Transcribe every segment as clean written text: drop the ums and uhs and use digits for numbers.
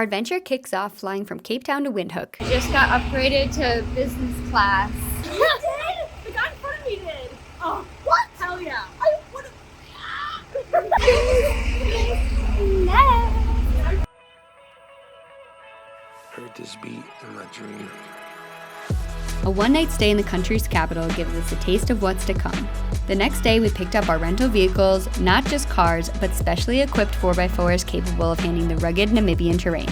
Our adventure kicks off flying from Cape Town to Windhoek. We just got upgraded to business class. You did? The guy in front of me did. Oh, what? Hell yeah. I would have. Heard this beat in my dream. A one-night stay in the country's capital gives us a taste of what's to come. The next day, we picked up our rental vehicles, not just cars, but specially equipped 4x4s capable of handling the rugged Namibian terrain.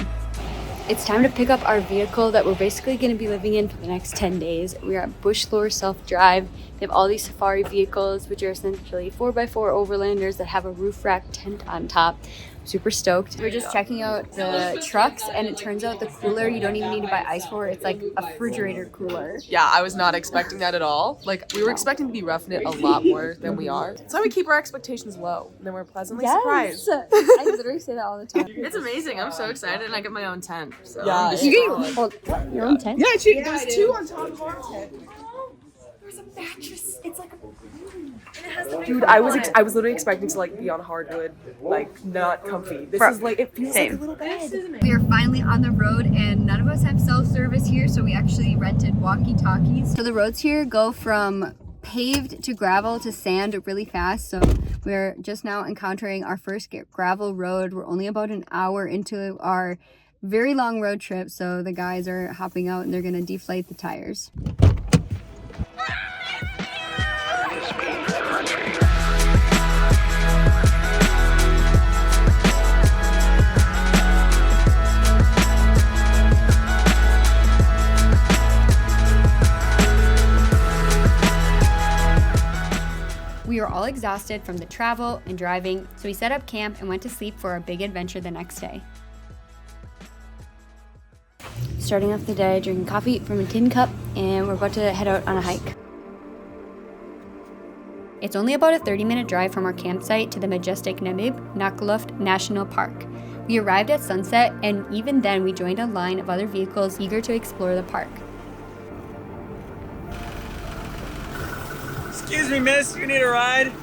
It's time to pick up our vehicle that we're basically going to be living in for the next 10 days. We're at Bushlore self-drive. They have all these safari vehicles, which are essentially 4x4 overlanders that have a roof rack tent on top. Super stoked. We're just checking out the trucks, and it turns out the cooler you don't even need to buy ice for. It's like a refrigerator cooler. Yeah, I was not expecting that at all. Like, we were expecting to be roughing it a lot more than we are. That's why we keep our expectations low, and then we're pleasantly surprised. I literally say that all the time. It's amazing. I'm so excited, and I get my own tent. So Yeah, you can hold your own tent. Yeah, there's two on top of our tent. There's a mattress. It's like a. Dude, I was literally expecting to like be on hardwood, like not comfy. This is like, it feels like a little bed. We are finally on the road, and none of us have self-service here, so we actually rented walkie-talkies. So the roads here go from paved to gravel to sand really fast, so we're just now encountering our first gravel road. We're only about an hour into our very long road trip, so the guys are hopping out and they're gonna deflate the tires. We were all exhausted from the travel and driving, so we set up camp and went to sleep for our big adventure the next day. Starting off the day drinking coffee from a tin cup, and we're about to head out on a hike. It's only about a 30-minute drive from our campsite to the majestic Namib-Naukluft National Park. We arrived at sunset, and even then we joined a line of other vehicles eager to explore the park. Excuse me, miss, you need a ride?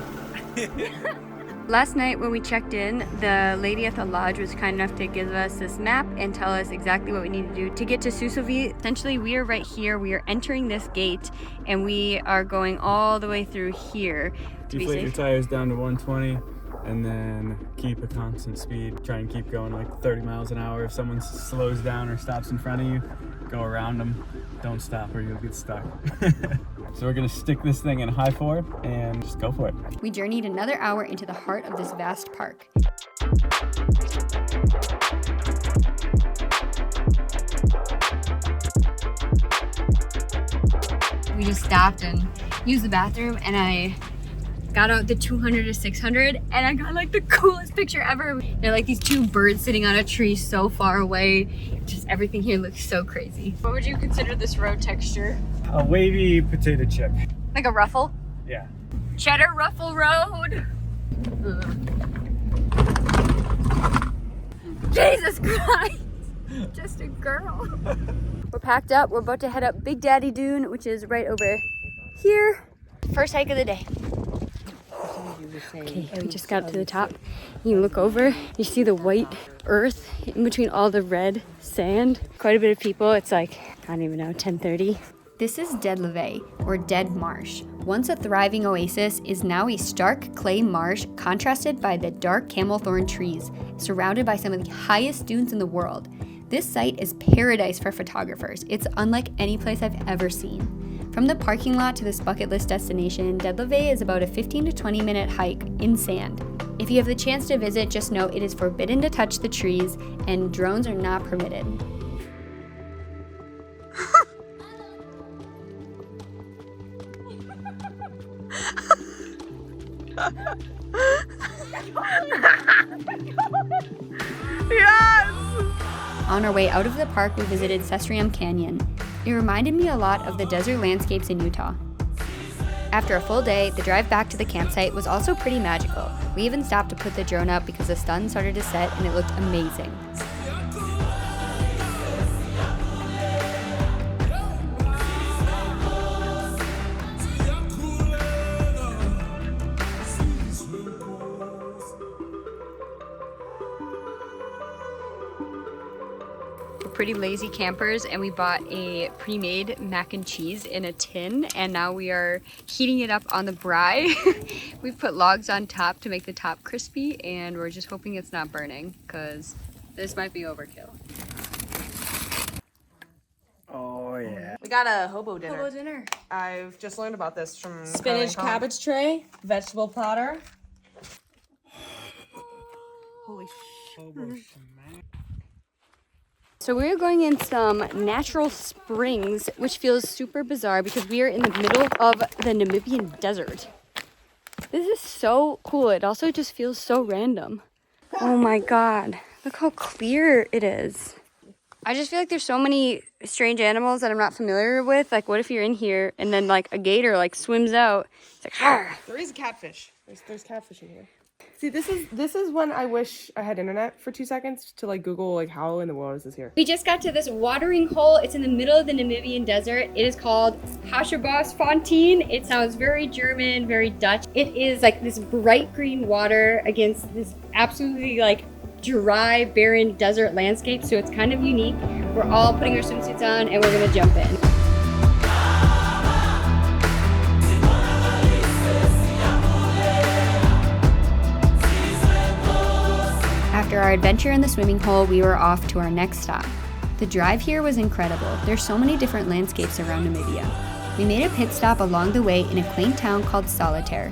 Last night when we checked in, the lady at the lodge was kind enough to give us this map and tell us exactly what we need to do to get to Sossusvlei. Essentially, we are right here. We are entering this gate, and we are going all the way through here to be Deflate safe. your tires down to 120, and then keep a constant speed. Try and keep going like 30 miles an hour. If someone slows down or stops in front of you, go around them. Don't stop or you'll get stuck. So we're gonna stick this thing in high 4 and just go for it. We journeyed another hour into the heart of this vast park. We just stopped and used the bathroom, and I got out the 200 to 600, and I got like the coolest picture ever. They're like these two birds sitting on a tree so far away. Just everything here looks so crazy. What would you consider this road texture? A wavy potato chip. Like a ruffle? Yeah. Cheddar Ruffle Road. Jesus Christ! Just a girl. We're packed up. We're about to head up Big Daddy Dune, which is right over here. First hike of the day. Okay, we just got up to the top. You can look over. You see the white earth in between all the red sand. Quite a bit of people. It's like, I don't even know, 10:30. This is Dead Levee, or Dead Marsh. Once a thriving oasis, is now a stark clay marsh contrasted by the dark camel thorn trees, surrounded by some of the highest dunes in the world. This site is paradise for photographers. It's unlike any place I've ever seen. From the parking lot to this bucket list destination, Dead Levee is about a 15 to 20 minute hike in sand. If you have the chance to visit, just know it is forbidden to touch the trees and drones are not permitted. Yes! On our way out of the park, we visited Sesrium Canyon. It reminded me a lot of the desert landscapes in Utah. After a full day, the drive back to the campsite was also pretty magical. We even stopped to put the drone up because the sun started to set and it looked amazing. pretty lazy campers and we bought a pre-made mac and cheese in a tin, and now we are heating it up on the braai. We've put logs on top to make the top crispy, and we're just hoping it's not burning because this might be overkill. Oh yeah. We got a hobo dinner. Hobo dinner. I've just learned about this from Spinach cabbage tray, vegetable platter. Holy shit. So we're going in some natural springs, which feels super bizarre because we are in the middle of the Namibian desert. This is so cool. It also just feels so random. Oh my God, look how clear it is. I just feel like there's so many strange animals that I'm not familiar with. Like, what if you're in here and then like a gator like swims out? It's like, Arr! There is a catfish. There's catfish in here. See, this is when I wish I had internet for 2 seconds to like Google like how in the world is this here. We just got to this watering hole. It's in the middle of the Namibian desert. It is called Fontein. It sounds very German, very Dutch. It is like this bright green water against this absolutely like dry, barren desert landscape. So it's kind of unique. We're all putting our swimsuits on and we're gonna jump in. After our adventure in the swimming hole, we were off to our next stop. The drive here was incredible. There's so many different landscapes around Namibia. We made a pit stop along the way in a quaint town called Solitaire.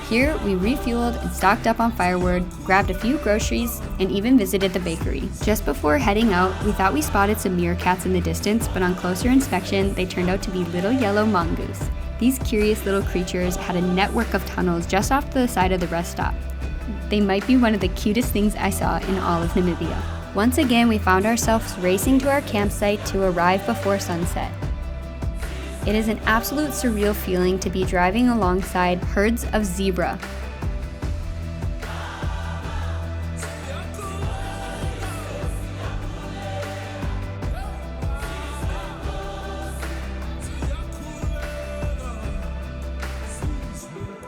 Here, we refueled and stocked up on firewood, grabbed a few groceries, and even visited the bakery. Just before heading out, we thought we spotted some meerkats in the distance, but on closer inspection, they turned out to be little yellow mongoose. These curious little creatures had a network of tunnels just off to the side of the rest stop. They might be one of the cutest things I saw in all of Namibia. Once again, we found ourselves racing to our campsite to arrive before sunset. It is an absolute surreal feeling to be driving alongside herds of zebra.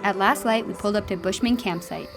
At last light, we pulled up to Bushman Campsite.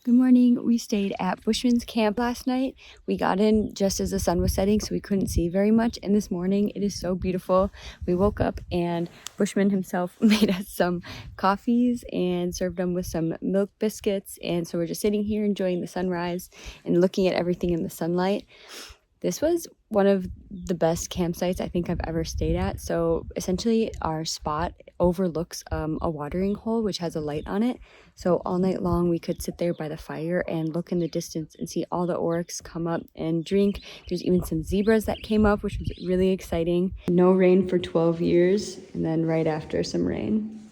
Good morning. We stayed at Bushman's camp last night. We got in just as the sun was setting, so we couldn't see very much. And this morning, it is so beautiful. We woke up and Bushman himself made us some coffees and served them with some milk biscuits. And so we're just sitting here enjoying the sunrise and looking at everything in the sunlight. This was one of the best campsites I think I've ever stayed at. So essentially our spot overlooks a watering hole which has a light on it. So all night long we could sit there by the fire and look in the distance and see all the oryx come up and drink. There's even some zebras that came up, which was really exciting. No rain for 12 years, and then right after some rain.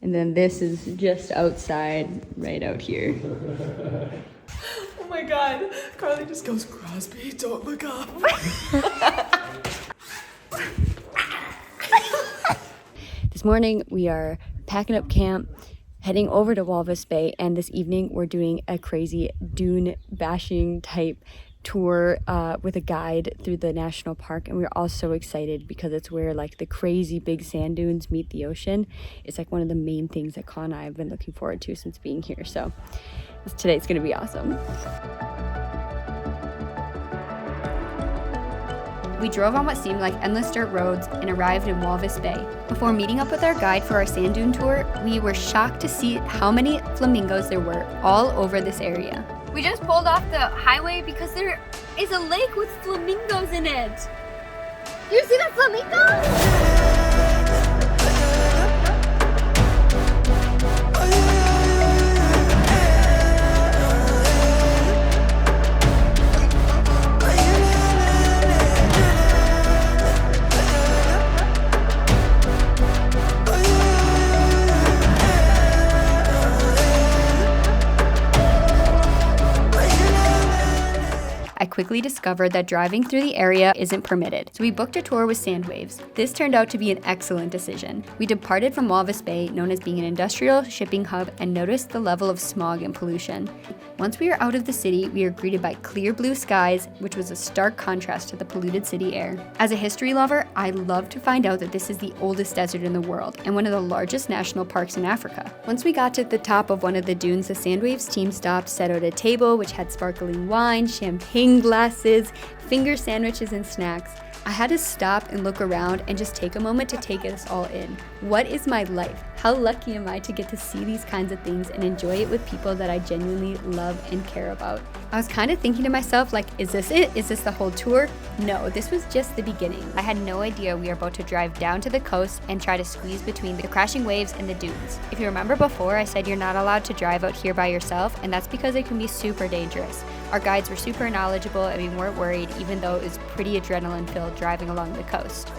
And then this is just outside, right out here. Oh my God, Carly just goes, Crosby, don't look up. This morning we are packing up camp, heading over to Walvis Bay, and this evening we're doing a crazy dune bashing type tour with a guide through the national park, and we're all so excited because it's where like the crazy big sand dunes meet the ocean. It's like one of the main things that Con and I have been looking forward to since being here, so today's gonna be awesome. We drove on what seemed like endless dirt roads and arrived in Walvis Bay. Before meeting up with our guide for our sand dune tour, we were shocked to see how many flamingos there were all over this area. We just pulled off the highway because there is a lake with flamingos in it. You see the flamingos? quickly discovered that driving through the area isn't permitted, so we booked a tour with Sandwaves. This turned out to be an excellent decision. We departed from Walvis Bay, known as being an industrial shipping hub, and noticed the level of smog and pollution. Once we were out of the city, we were greeted by clear blue skies, which was a stark contrast to the polluted city air. As a history lover, I love to find out that this is the oldest desert in the world and one of the largest national parks in Africa. Once we got to the top of one of the dunes, the Sandwaves team stopped, set out a table which had sparkling wine, champagne glasses, finger sandwiches, and snacks. I had to stop and look around and just take a moment to take us all in. What is my life? How lucky am I to get to see these kinds of things and enjoy it with people that I genuinely love and care about? I was kind of thinking to myself, like, is this it? Is this the whole tour? No, this was just the beginning. I had no idea we were about to drive down to the coast and try to squeeze between the crashing waves and the dunes. If you remember before, I said you're not allowed to drive out here by yourself, and that's because it can be super dangerous. Our guides were super knowledgeable and we weren't worried, even though it was pretty adrenaline-filled driving along the coast.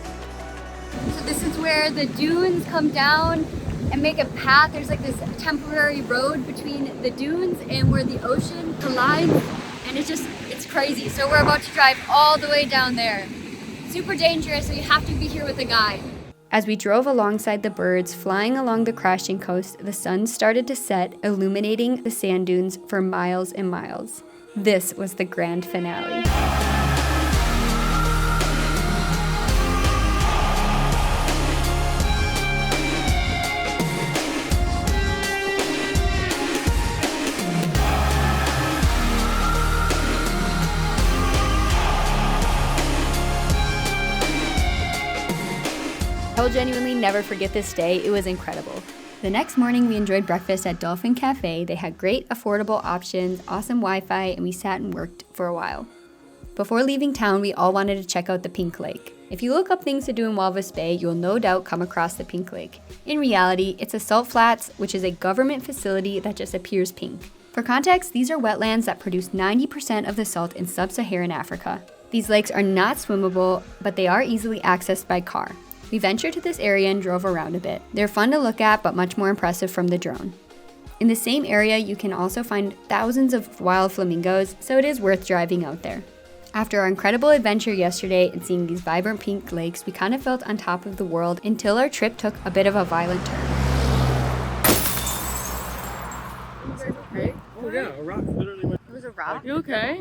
So this is where the dunes come down and make a path. There's like this temporary road between the dunes and where the ocean collides, and it's crazy. So we're about to drive all the way down there. Super dangerous, so you have to be here with a guide. As we drove alongside the birds flying along the crashing coast, the sun started to set, illuminating the sand dunes for miles and miles. This was the grand finale. I will genuinely never forget this day. It was incredible. The next morning, we enjoyed breakfast at Dolphin Cafe. They had great, affordable options, awesome Wi-Fi, and we sat and worked for a while. Before leaving town, we all wanted to check out the Pink Lake. If you look up things to do in Walvis Bay, you'll no doubt come across the Pink Lake. In reality, it's a salt flats, which is a government facility that just appears pink. For context, these are wetlands that produce 90% of the salt in sub-Saharan Africa. These lakes are not swimmable, but they are easily accessed by car. We ventured to this area and drove around a bit. They're fun to look at, but much more impressive from the drone. In the same area, you can also find thousands of wild flamingos, so it is worth driving out there. After our incredible adventure yesterday and seeing these vibrant pink lakes, we kind of felt on top of the world until our trip took a bit of a violent turn. Hey? Oh yeah, a rock literally went. It was a rock. You okay?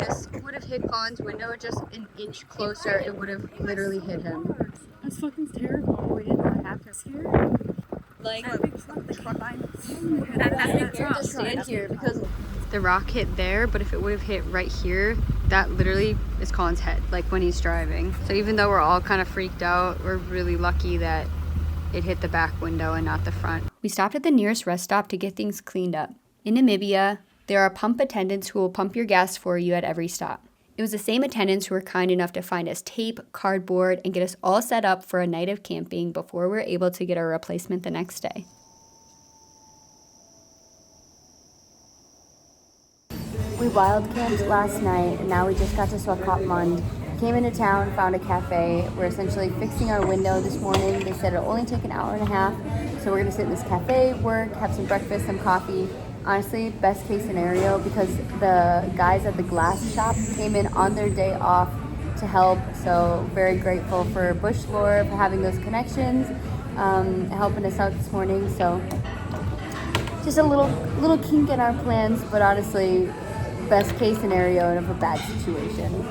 This would have hit Colin's window just an inch closer. It would have literally hit him. That's fucking terrible. We did not have to Like, just stand here because the rock hit there, but if it would have hit right here, that literally is Colin's head, like when he's driving. So even though we're all kind of freaked out, we're really lucky that it hit the back window and not the front. We stopped at the nearest rest stop to get things cleaned up. In Namibia, there are pump attendants who will pump your gas for you at every stop. It was the same attendants who were kind enough to find us tape, cardboard, and get us all set up for a night of camping before we were able to get our replacement the next day. We wild camped last night, and now we just got to Swakopmund. Came into town, found a cafe. We're essentially fixing our window this morning. They said it'll only take an hour and a half, so we're gonna sit in this cafe, work, have some breakfast, some coffee. Honestly, best case scenario, because the guys at the glass shop came in on their day off to help. So very grateful for Bushlore for having those connections, helping us out this morning. So just a little kink in our plans, but honestly, best case scenario of a bad situation.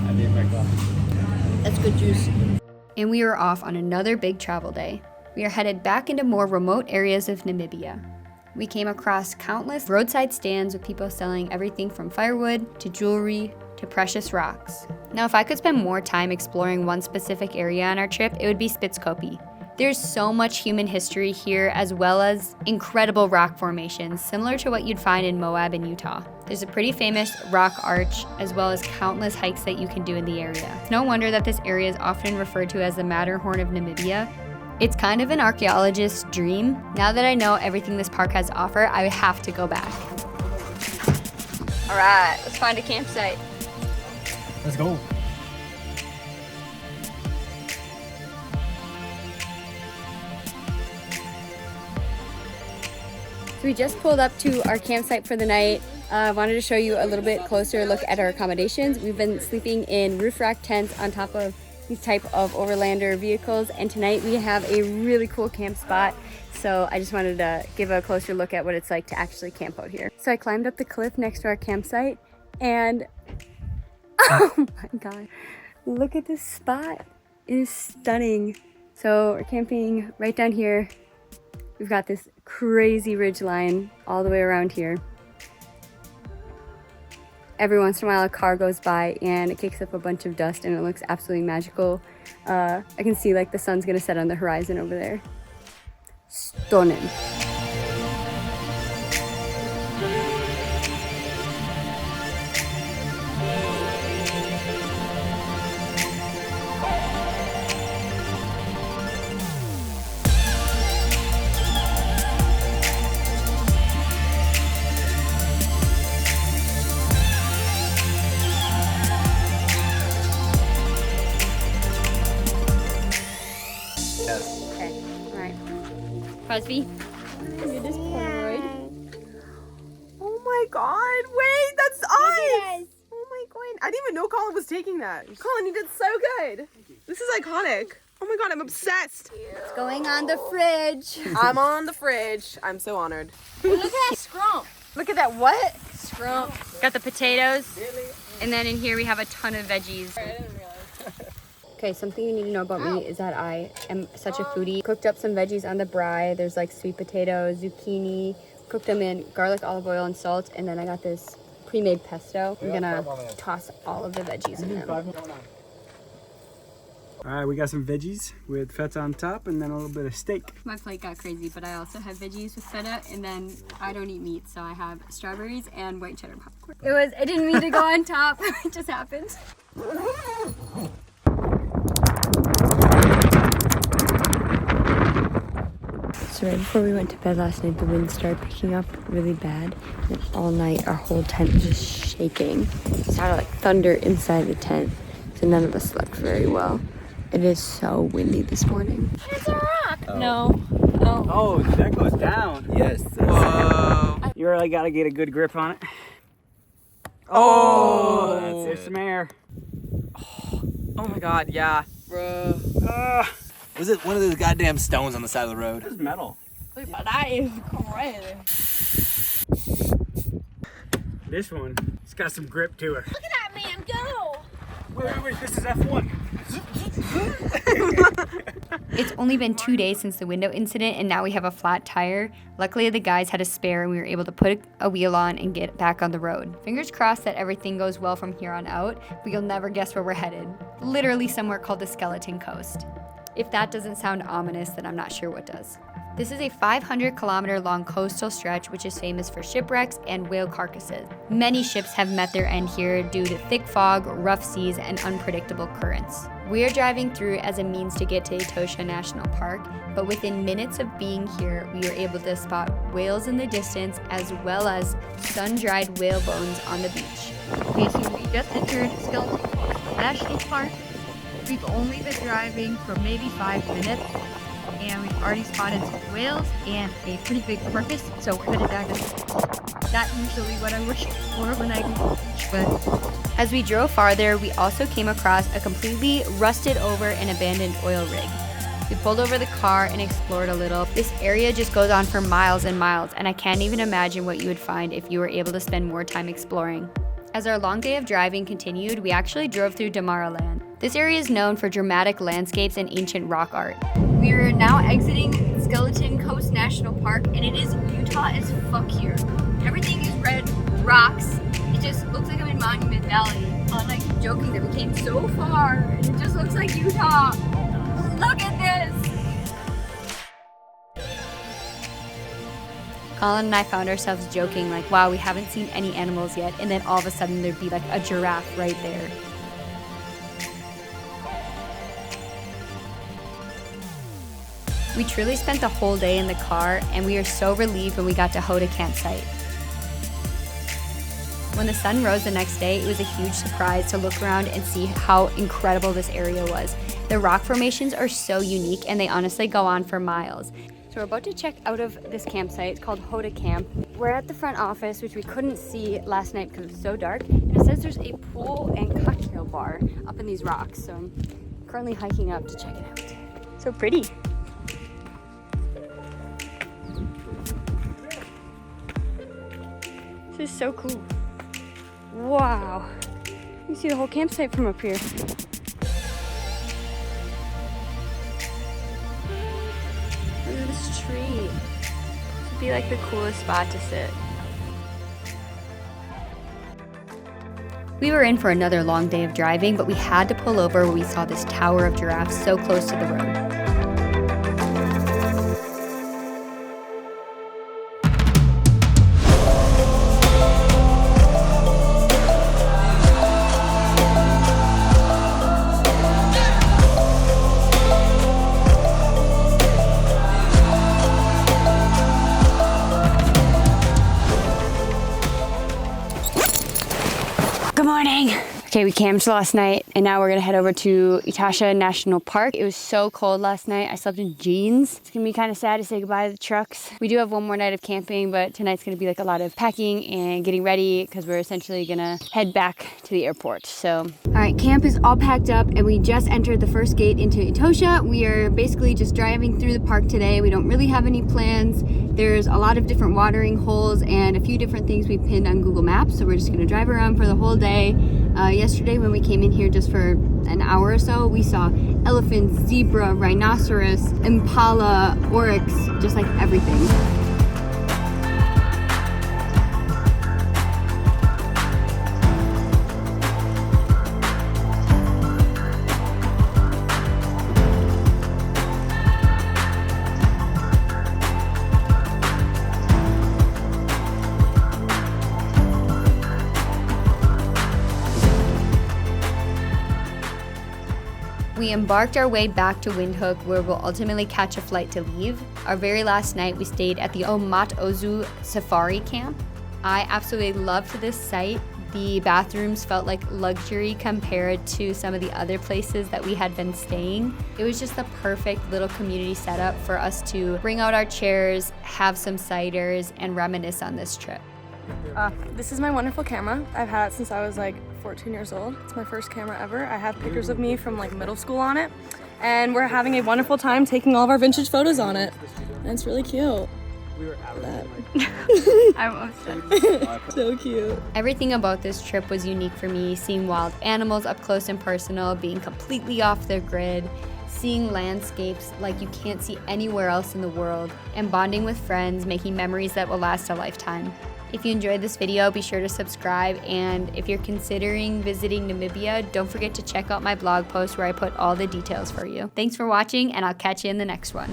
I need my coffee. That's good juice. And we are off on another big travel day. We are headed back into more remote areas of Namibia. We came across countless roadside stands with people selling everything from firewood to jewelry to precious rocks. Now, if I could spend more time exploring one specific area on our trip, it would be Spitzkoppe. There's so much human history here, as well as incredible rock formations, similar to what you'd find in Moab in Utah. There's a pretty famous rock arch, as well as countless hikes that you can do in the area. It's no wonder that this area is often referred to as the Matterhorn of Namibia. It's kind of an archaeologist's dream. Now that I know everything this park has to offer, I have to go back. All right, let's find a campsite. Let's go. So we just pulled up to our campsite for the night. I wanted to show you a little bit closer look at our accommodations. We've been sleeping in roof rack tents on top of these type of overlander vehicles, and tonight we have a really cool camp spot. So I just wanted to give a closer look at what it's like to actually camp out here. So I climbed up the cliff next to our campsite, and oh my god, look at this spot. It is stunning. So we're camping right down here. We've got this crazy ridge line all the way around here. Every once in a while a car goes by and it kicks up a bunch of dust and it looks absolutely magical. I can see like the sun's gonna set on the horizon over there. Stunning. Crosby? You're just Polaroid. Oh my god, wait, that's us! Oh my god, I didn't even know Colin was taking that. Colin, you did so good. This is iconic. Oh my god, I'm obsessed. It's going on the fridge. I'm on the fridge. I'm so honored. Look at that scrump. Look at that what? Scrump. Got the potatoes. And then in here we have a ton of veggies. Okay, something you need to know about me is that I am such a foodie. Cooked up some veggies on the braai. There's like sweet potatoes, zucchini. Cooked them in garlic, olive oil, and salt. And then I got this pre-made pesto. I'm gonna toss all of the veggies in them. All right, we got some veggies with feta on top and then a little bit of steak. My plate got crazy, but I also have veggies with feta, and then I don't eat meat, so I have strawberries and white cheddar popcorn. I didn't mean to go on top. It just happened. So right before we went to bed last night, the wind started picking up really bad. And all night, our whole tent was just shaking. It sounded like thunder inside the tent, so none of us slept very well. It is so windy this morning. It's a rock. Oh. No. Oh. Oh, that goes down. Yes. Whoa. You really got to get a good grip on it. Oh, There's some air. Oh my god, yeah. Bro. Was it one of those goddamn stones on the side of the road? It's metal. That is crazy. This one, it's got some grip to her. Look at that man go. Wait, this is F1. It's only been 2 days since the window incident, and now we have a flat tire. Luckily, the guys had a spare, and we were able to put a wheel on and get back on the road. Fingers crossed that everything goes well from here on out, but you'll never guess where we're headed. Literally somewhere called the Skeleton Coast. If that doesn't sound ominous, then I'm not sure what does. This is a 500-kilometer long coastal stretch which is famous for shipwrecks and whale carcasses. Many ships have met their end here due to thick fog, rough seas, and unpredictable currents. We are driving through as a means to get to Etosha National Park, but within minutes of being here, we were able to spot whales in the distance as well as sun-dried whale bones on the beach. Okay, so we just entered Skeleton National Park. We've only been driving for maybe 5 minutes, and we've already spotted some whales and a pretty big carcass, so we're headed down to That's usually what I wish for when I go to the beach, but as we drove farther, we also came across a completely rusted over and abandoned oil rig. We pulled over the car and explored a little. This area just goes on for miles and miles, and I can't even imagine what you would find if you were able to spend more time exploring. As our long day of driving continued, we actually drove through Damaraland. This area is known for dramatic landscapes and ancient rock art. We are now exiting Skeleton Coast National Park, and it is Utah as fuck here. Everything is red rocks. It just looks like I'm in Monument Valley. I keep joking that we came so far, and it just looks like Utah. Look at this! Colin and I found ourselves joking like, wow, we haven't seen any animals yet, and then all of a sudden there'd be like a giraffe right there. We truly spent the whole day in the car, and we are so relieved when we got to Hoda Campsite. When the sun rose the next day, it was a huge surprise to look around and see how incredible this area was. The rock formations are so unique, and they honestly go on for miles. So we're about to check out of this campsite. It's called Hoda Camp. We're at the front office, which we couldn't see last night because it was so dark. And it says there's a pool and cocktail bar up in these rocks. So I'm currently hiking up to check it out. So pretty. This is so cool. Wow. You can see the whole campsite from up here. Look at this tree. This would be like the coolest spot to sit. We were in for another long day of driving, but we had to pull over where we saw this tower of giraffes so close to the road. Good morning. Okay, we camped last night and now we're gonna head over to Etosha National Park. It was so cold last night. I slept in jeans. It's gonna be kind of sad to say goodbye to the trucks. We do have one more night of camping, but tonight's gonna be like a lot of packing and getting ready because we're essentially gonna head back to the airport. So, all right, camp is all packed up and we just entered the first gate into Etosha. We are basically just driving through the park today. We don't really have any plans. There's a lot of different watering holes and a few different things we pinned on Google Maps. So we're just gonna drive around for the whole day. Yesterday when we came in here just for an hour or so, we saw elephants, zebra, rhinoceros, impala, oryx, just like everything. We embarked our way back to Windhoek, where we'll ultimately catch a flight to leave. Our very last night, we stayed at the Ozu Safari Camp. I absolutely loved this site. The bathrooms felt like luxury compared to some of the other places that we had been staying. It was just the perfect little community setup for us to bring out our chairs, have some ciders, and reminisce on this trip. This is my wonderful camera. I've had it since I was like 14 years old. It's my first camera ever. I have pictures of me from like middle school on it. And we're having a wonderful time taking all of our vintage photos on it. And it's really cute. I'm obsessed. So cute. Everything about this trip was unique for me, seeing wild animals up close and personal, being completely off the grid, seeing landscapes like you can't see anywhere else in the world, and bonding with friends, making memories that will last a lifetime. If you enjoyed this video, be sure to subscribe, and if you're considering visiting Namibia, don't forget to check out my blog post where I put all the details for you. Thanks for watching, and I'll catch you in the next one.